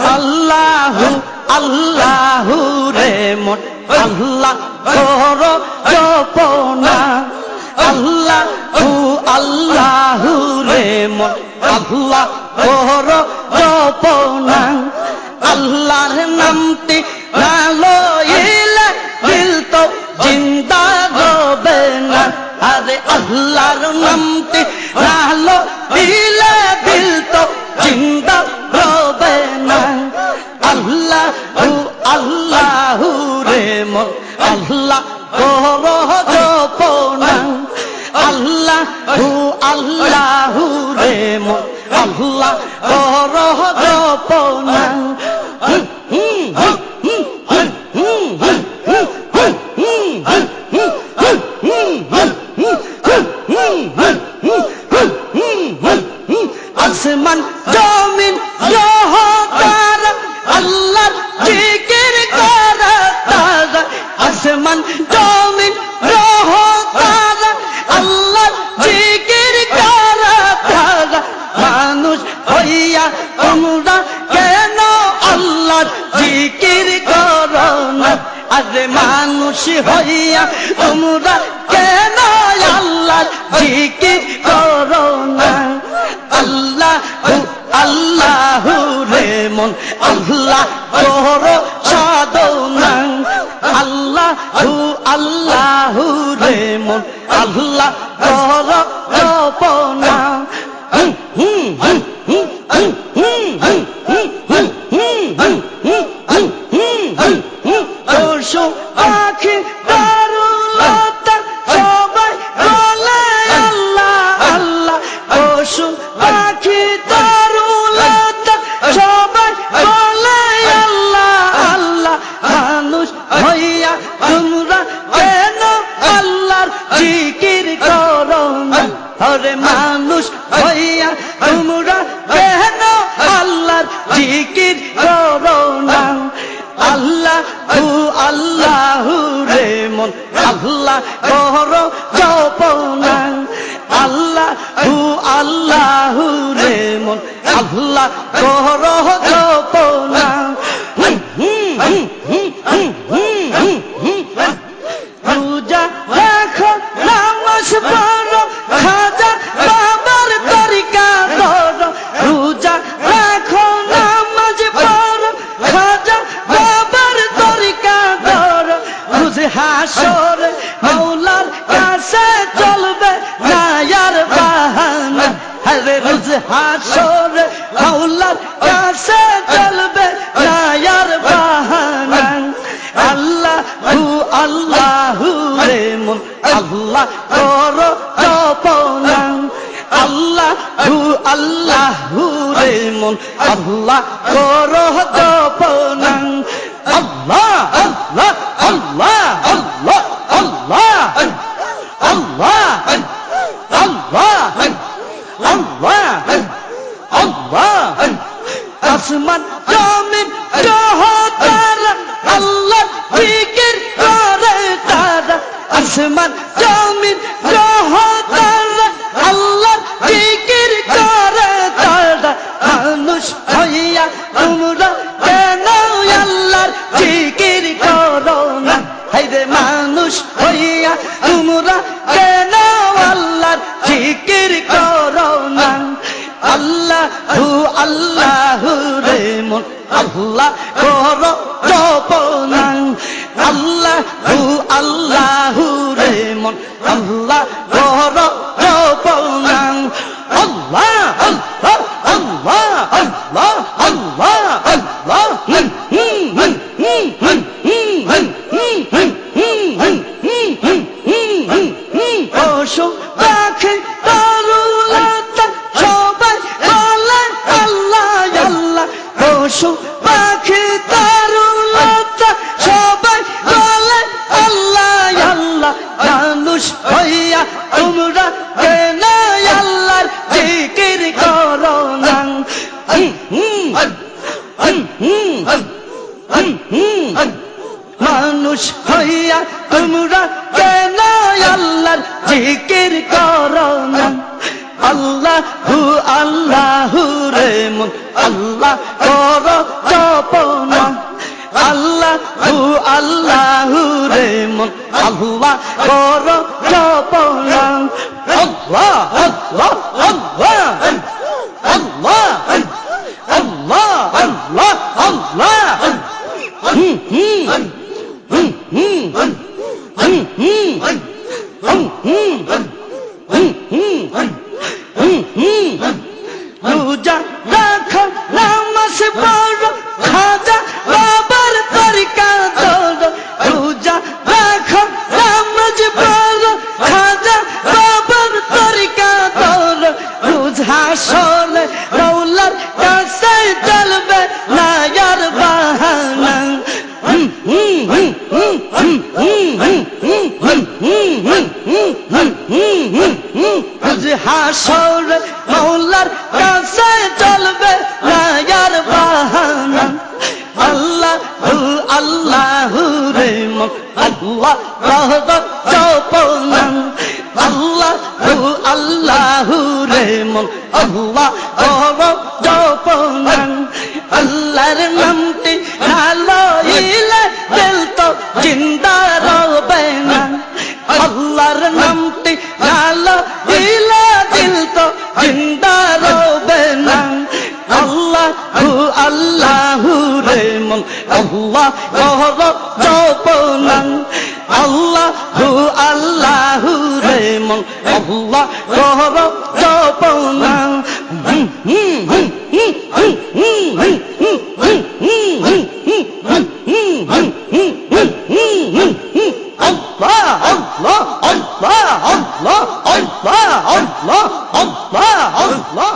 আল্লাহু আল্লাহু রে মন আল্লাহ করো জপনা আল্লাহু আল্লাহু রে মন আল্লাহ করো জপনা আল্লাহর নামটি না লইলে দিল তো জিন্দা হবে না আরে আল্লাহর নামটি না লইলে দিল তো জিন্দা হবে না আল্লাহু আল্লাহু রে মন আল্লাহ করো জপনা আল্লাহু আল্লাহু রে মন আল্লাহ করো জপনা আসমান জমিন গ্রহ তারা আল্লাহর জিকির করা তারা আসমান জমিন গ্রহ তারা আল্লাহর জিকির করা তারা মানুষ হইয়া তোমরা কেন আল্লাহর জিকির করো না আরে মানুষ হইয়া তোমরা কেন আল্লাহর জিকির করো না আল্লাহু আল্লাহু রে মন আল্লাহ করো সাধনা আল্লাহু আল্লাহু রে মন আল্লাহ করো জপনা পশু পাখি তরুলতা সবাই বলে আল্লাহ আল্লাহ পশু পাখি তরুলতা সবাই বলে আল্লাহ আল্লাহ মানুষ হইয়া তোমরা কেন আল্লাহর জিকির করো না আরে মানুষ হইয়া তোমরা কেন আল্লাহর জিকির করো না আল্লাহু আল্লাহু রে মন আল্লাহ করো জপনা আল্লাহু আল্লাহু রে মন আল্লাহ করো জপনা রোজা রাখো নামাজ পড়ো খাজা বাবার তরিকা ধরো রোজা রাখো নামাজ পড়ো খাজা বাবার তরিকা ধরো রোজ হাসর মাওলার কাছে চলবে না আর বাহানা আরে রোজ হাসর মাওলার কাছে চলবে না আর বাহানা আল্লাহু আল্লাহু রে মন আল্লাহ করো জপনা আল্লাহু আল্লাহু রে মন আল্লাহ করো জপনা আল্লাহ আল্লাহ আল্লাহ আল্লাহ আল্লাহ আল্লাহ আল্লাহ আল্লাহ আল্লাহ আসমান জমিন গ্রহ তারা আল্লাহ জিকির করে তারা আসমান জমিন গ্রহ তারা আল্লাহ জিকির করে তারা মানুষ হইয়া তোমরা কেন আল্লাহর জিকির করো না হায়রে মানুষ হইয়া তোমরা কেন আল্লাহর জিকির করো না আল্লাহু আল্লাহু রে মন আল্লাহ করো জপনা আল্লাহু আল্লাহু রে মন আল্লাহ করো জপনা আল্লাহ আল্লাহ আল্লাহ আল্লাহ আল্লাহ আল্লাহ পশু পাখি তরুলতা সবাই বলে আল্লাহ আল্লাহ পশু পাখি তরুলতা সবাই বলে আল্লাহ আল্লাহ মানুষ হইয়া তোমরা কেন আল্লাহর জিকির করো না মানুষ হইয়া তোমরা কেন আল্লাহর জিকির করো না আল্লাহু আল্লাহ আল্লাহু রে মন আল্লাহ কর জপনা আল্লাহু রে মন আল্লাহ কর জপনা আল্লাহ আল্লাহ আল্লাহ আল্লাহ আল্লাহ আল্লাহ আল্লাহ রোজা রাখো নামাজ পড়ো খাজা বাবার তরিকা ধরো রোজা রাখো নামাজ পড়ো খাজা বাবার তরিকা ধরো রোজ হাসরে রৌলার কাছে চলবে না আর বাহানা রোজ হাসরে মৌলার কাছে চলবে না আর বাহানা আল্লাহু রে মন আল্লাহ কর জপনা আল্লাহু রে মন আল্লাহ কর জপনা আল্লাহর নামটি না লইলে দিল তো জিন্দা রবে না আল্লাহর নামটি না লইলে দিল তো জিন্দা রবে না আল্লাহু রে মন আল্লাহ কর জপনা আল্লাহু রে মন আল্লাহ কর জপনা আল্লাহ আল্লাহ আল্লাহ আল্লাহ আল্লাহ আল্লাহ আল্লাহ আল্লাহ